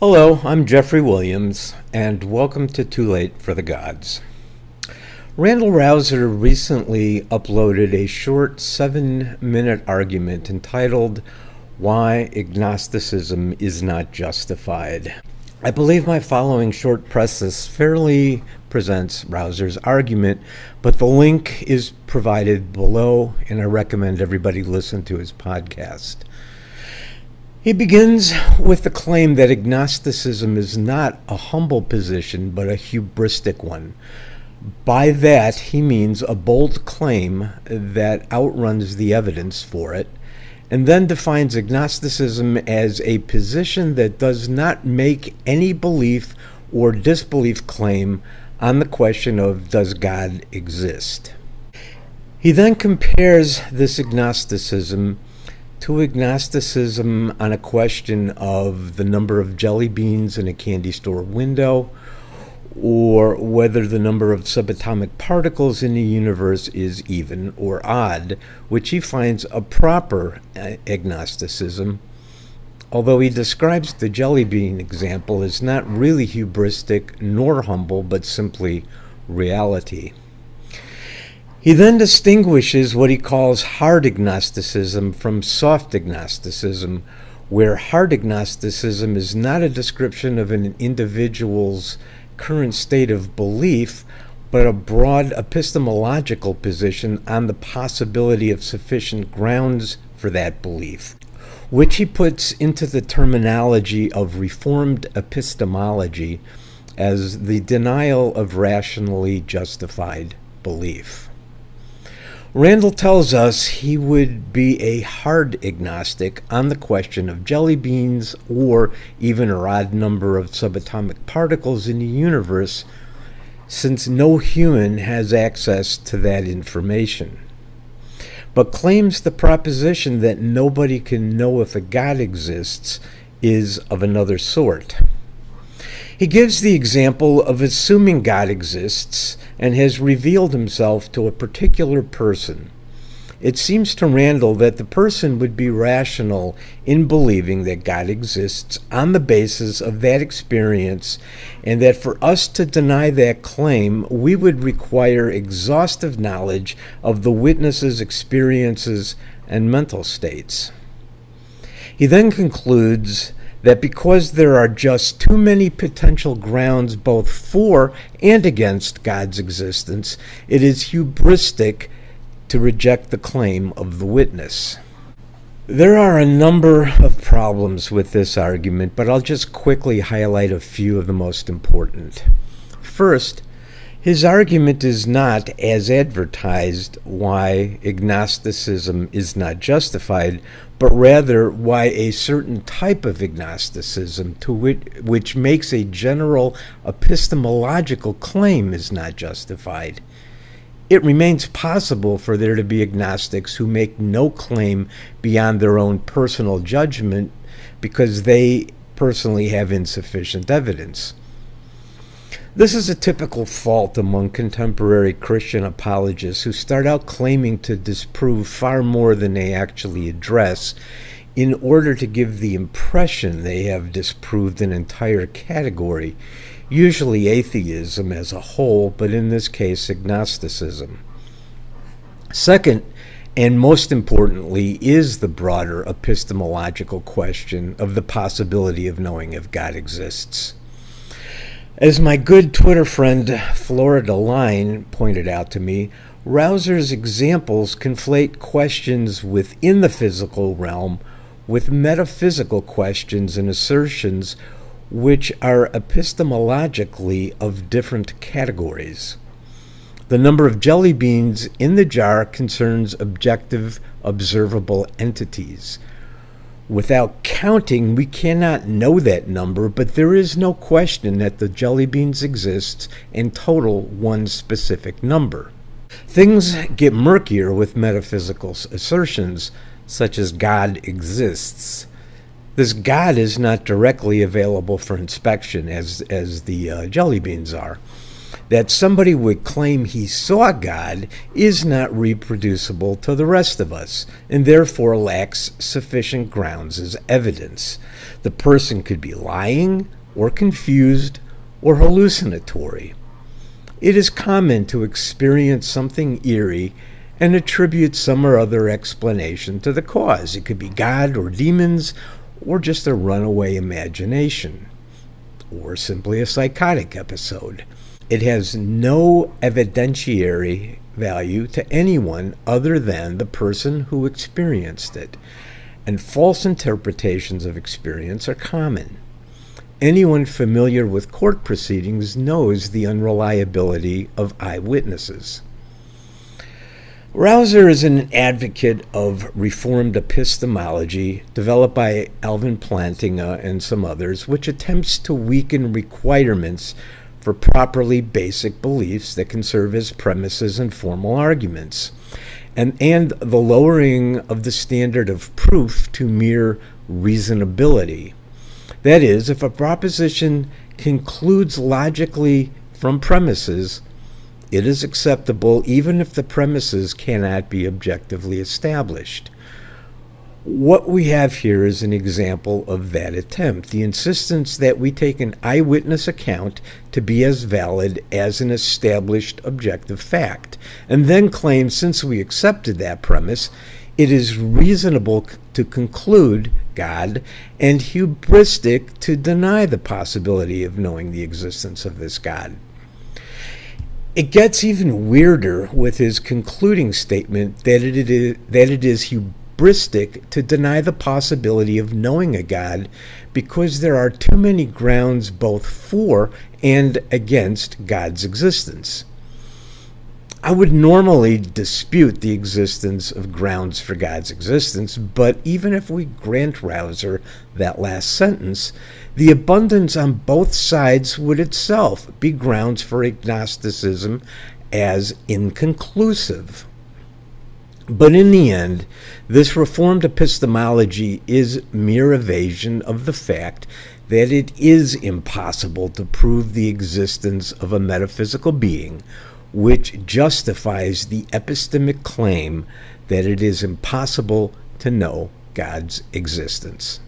Hello, I'm Jeffrey Williams, and welcome to Too Late for the Gods. Randal Rauser recently uploaded a short 7-minute argument entitled, Why Agnosticism is Not Justified. I believe my following short preface fairly presents Rauser's argument, but the link is provided below, and I recommend everybody listen to his podcast. He begins with the claim that agnosticism is not a humble position, but a hubristic one. By that, he means a bold claim that outruns the evidence for it, and then defines agnosticism as a position that does not make any belief or disbelief claim on the question of does God exist. He then compares this agnosticism to agnosticism on a question of the number of jelly beans in a candy store window, or whether the number of subatomic particles in the universe is even or odd, which he finds a proper agnosticism, although he describes the jelly bean example as not really hubristic nor humble, but simply reality. He then distinguishes what he calls hard agnosticism from soft agnosticism, where hard agnosticism is not a description of an individual's current state of belief, but a broad epistemological position on the possibility of sufficient grounds for that belief, which he puts into the terminology of Reformed epistemology as the denial of rationally justified belief. Randal tells us he would be a hard agnostic on the question of jelly beans or even an odd number of subatomic particles in the universe, since no human has access to that information, but claims the proposition that nobody can know if a God exists is of another sort. He gives the example of assuming God exists and has revealed himself to a particular person. It seems to Randal that the person would be rational in believing that God exists on the basis of that experience, and that for us to deny that claim, we would require exhaustive knowledge of the witness's experiences and mental states. He then concludes that because there are just too many potential grounds both for and against God's existence, it is hubristic to reject the claim of the witness. There are a number of problems with this argument, but I'll just quickly highlight a few of the most important. First, his argument is not, as advertised, why agnosticism is not justified, but rather why a certain type of agnosticism, which makes a general epistemological claim, is not justified. It remains possible for there to be agnostics who make no claim beyond their own personal judgment because they personally have insufficient evidence. This is a typical fault among contemporary Christian apologists who start out claiming to disprove far more than they actually address in order to give the impression they have disproved an entire category, usually atheism as a whole, but in this case agnosticism. Second, and most importantly, is the broader epistemological question of the possibility of knowing if God exists. As my good Twitter friend Florida Line pointed out to me, Rauser's examples conflate questions within the physical realm with metaphysical questions and assertions which are epistemologically of different categories. The number of jelly beans in the jar concerns objective, observable entities. Without counting, we cannot know that number, but there is no question that the jelly beans exist and total one specific number. Things get murkier with metaphysical assertions, such as God exists. This God is not directly available for inspection as the jelly beans are. That somebody would claim he saw God is not reproducible to the rest of us, and therefore lacks sufficient grounds as evidence. The person could be lying, or confused, or hallucinatory. It is common to experience something eerie and attribute some or other explanation to the cause. It could be God or demons, or just a runaway imagination, or simply a psychotic episode. It has no evidentiary value to anyone other than the person who experienced it, and false interpretations of experience are common. Anyone familiar with court proceedings knows the unreliability of eyewitnesses. Rauser is an advocate of Reformed epistemology developed by Alvin Plantinga and some others, which attempts to weaken requirements for properly basic beliefs that can serve as premises and formal arguments, and the lowering of the standard of proof to mere reasonability. That is, if a proposition concludes logically from premises, it is acceptable even if the premises cannot be objectively established. What we have here is an example of that attempt, the insistence that we take an eyewitness account to be as valid as an established objective fact, and then claim, since we accepted that premise, it is reasonable to conclude God and hubristic to deny the possibility of knowing the existence of this God. It gets even weirder with his concluding statement that it is hubristic to deny the possibility of knowing a God because there are too many grounds both for and against God's existence. I would normally dispute the existence of grounds for God's existence, but even if we grant Rauser that last sentence, the abundance on both sides would itself be grounds for agnosticism as inconclusive. But in the end, this Reformed epistemology is mere evasion of the fact that it is impossible to prove the existence of a metaphysical being, which justifies the epistemic claim that it is impossible to know God's existence.